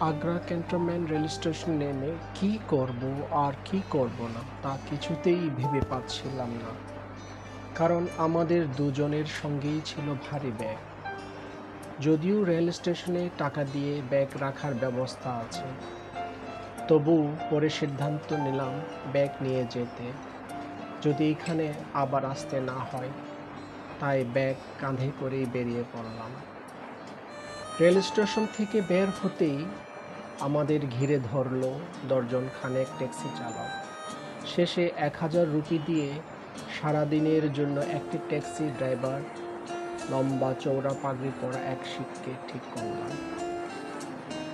Agra cantonment rail station নেমে কী করব আর কী করব না তা কিছুতেই ভেবে পাচ্ছিলাম না। কারণ আমাদের দুজনের সঙ্গেই ছিল ভারী ব্যাগ। যদিও রেল স্টেশনে টাকা দিয়ে ব্যাগ রাখার ব্যবস্থা আছে, তবু পরে সিদ্ধান্ত নিলাম ব্যাগ নিয়ে যেতে, যদি এখানে আবার আসতে না হয়। তাই ব্যাগ কাঁধে করেই বেরিয়ে পড়লাম। রেল স্টেশন থেকে বের হতেই আমাদের ঘিরে ধরল দর্জন খানেক ট্যাক্সি চালক। শেষে 1000 রুপি দিয়ে সারাদিনের জন্য একটি ট্যাক্সি ড্রাইভার, লম্বা চওড়া পাগড়ি পরা এক শিখকে ঠিক করলাম।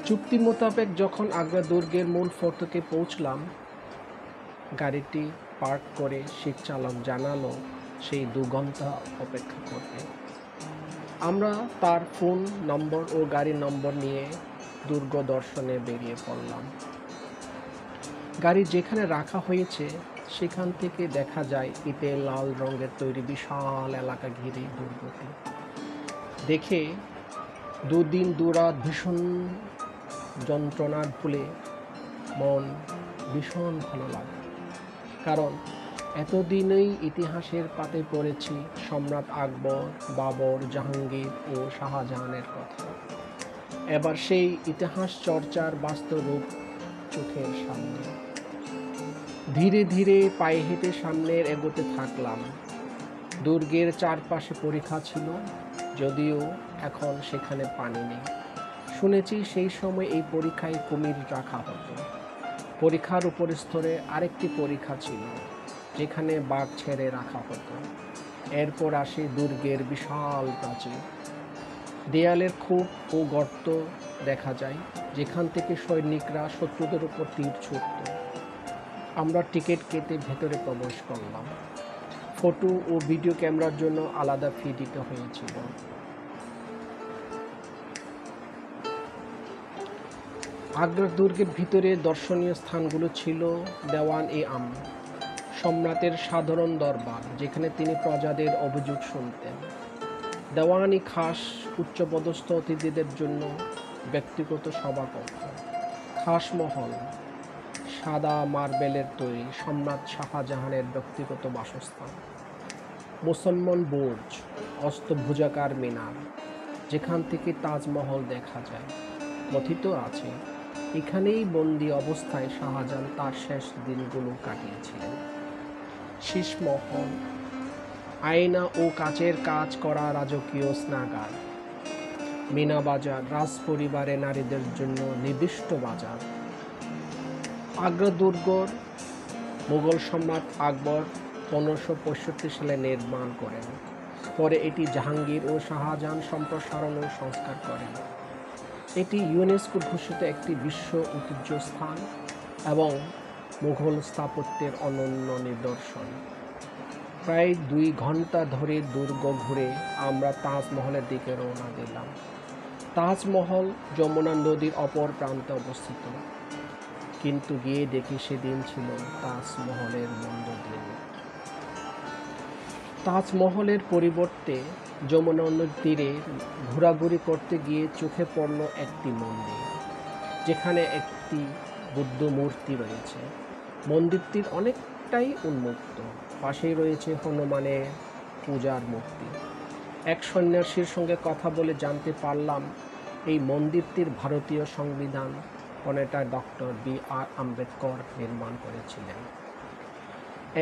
চুক্তি মোতাবেক যখন আগ্রা দুর্গের মূল ফটকে পৌঁছলাম, গাড়িটি পার্ক করে শিখ চালক জানালো সেই 2 ঘন্টা অপেক্ষা করবে। আমরা তার ফোন নম্বর ও গাড়ির নম্বর নিয়ে দুর্গ দর্শনে বেরিয়ে পড়লাম। গাড়ি যেখানে রাখা হয়েছে সেখান থেকে দেখা যায় ইটে লাল রঙের তৈরি বিশাল এলাকা ঘিরে দুর্গটি। দেখে দুদিন দুরাত ভীষণ যন্ত্রণার ভুলে মন ভীষণ ভালো লাগে। কারণ এতদিনেই ইতিহাসের পাতে পড়েছি সম্রাট আকবর, বাবর, জাহাঙ্গীর ও শাহজাহানের কথা। এবার সেই ইতিহাস চর্চার বাস্তব রূপ চোখের সামনে। ধীরে ধীরে পায়ে হেঁটে সামনের এগোতে থাকলাম। দুর্গের চারপাশে পরিখা ছিল, যদিও এখন সেখানে পানি নেই। শুনেছি সেই সময় এই পরীক্ষায় কুমির রাখা হতো। পরীক্ষার উপর স্তরে আরেকটি পরীক্ষা ছিল, যেখানে বাঘ ছেড়ে রাখা হতো। এরপর আসে দুর্গের বিশাল প্রাচীর। দেয়ালের খোপ ও গর্ত দেখা যায়, যেখান থেকে সৈনিকরা শত্রুদের উপর তীর ছুঁড়ত। আমরা টিকিট কেটে ভেতরে প্রবেশ করলাম। ফটো ও ভিডিও ক্যামেরার জন্য আলাদা ফি দিতে হয়েছিল। আগ্রা দুর্গের ভিতরে দর্শনীয় স্থানগুলো ছিল দেওয়ান-ই-আম, সম্রাটের সাধারণ দরবার, যেখানে তিনি প্রজাদের অভিযোগ শুনতেন। দেওয়ান-ই-খাস, উচ্চপদস্থ অতিথিদের জন্য ব্যক্তিগত সভাকক্ষ। খাস মহল, সাদা মার্বেলের তৈরি, সম্রাট শাহজাহানের ব্যক্তিগত বাসস্থান। মুসলমান বুর্জ, অষ্টভুজাকার মিনার, যেখান থেকে তাজমহল দেখা যায়। কথিত আছে এখানেই বন্দি অবস্থায় শাহজাহান তার শেষ দিনগুলো কাটিয়েছিলেন। শীষমহল, আয়না ও কাচের কাজ করা রাজকীয় স্নাগার। মিনা বাজার, রাজ পরিবারের নারীদের জন্য নির্দিষ্ট বাজার। আগ্রা দুর্গর মুঘল সম্রাট আকবর 1565 সালে নির্মাণ করেন। পরে এটি জাহাঙ্গীর ও শাহজাহান সম্প্রসারণ ও সংস্কার করেন। এটি ইউনেস্কো ঘোষিত একটি বিশ্ব ঐতিহ্য স্থান এবং মুঘল স্থাপত্যের অনন্য নিদর্শন। প্রায় 2 ঘন্টা ধরে দুর্গ ঘুরে আমরা তাজমহলের দিকে রওনা দিলাম। তাজমহল যমুনা নদীর অপর প্রান্তে অবস্থিত, কিন্তু গিয়ে দেখি সেদিন ছিল তাজমহলের মন্দ দিন। তাজমহলের পরিবর্তে যমুনা নদীর তীরে ঘোরাঘুরি করতে গিয়ে চোখে পড়ল একটি মন্দির, যেখানে একটি বুদ্ধ মূর্তি রয়েছে। মন্দিরটির অনেকটাই উন্মুক্ত, পাশেই রয়েছে হনুমানের পূজার মূর্তি। এক সন্ন্যাসীর সঙ্গে কথা বলে জানতে পারলাম এই মন্দিরটির ভারতীয় সংবিধান প্রণেতা ডক্টর বি.আর. আম্বেদকর নির্মাণ করেছিলেন।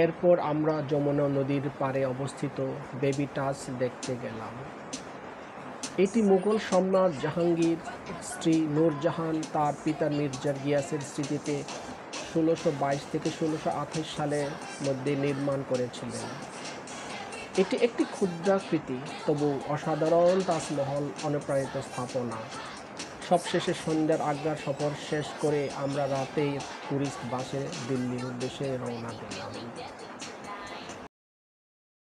এরপর আমরা যমুনা নদীর পাড়ে অবস্থিত বেবি টাচ দেখতে গেলাম। এটি মুঘল সম্রাট জাহাঙ্গীর স্ত্রী নূরজাহান তার পিতা মির্জা গিয়াসের স্মৃতিতে 1622 থেকে 1628 সালের মধ্যে নির্মাণ করেছিলেন। এটি একটি ক্ষুদ্রাকৃতি তবু অসাধারণ তাজমহল অনুপ্রাণিত স্থাপনা। সবশেষে সন্ধ্যার আগ্রার সফর শেষ করে আমরা রাতেই ট্যুরিস্ট বাসে দিল্লির উদ্দেশ্যে রওনা দিলাম।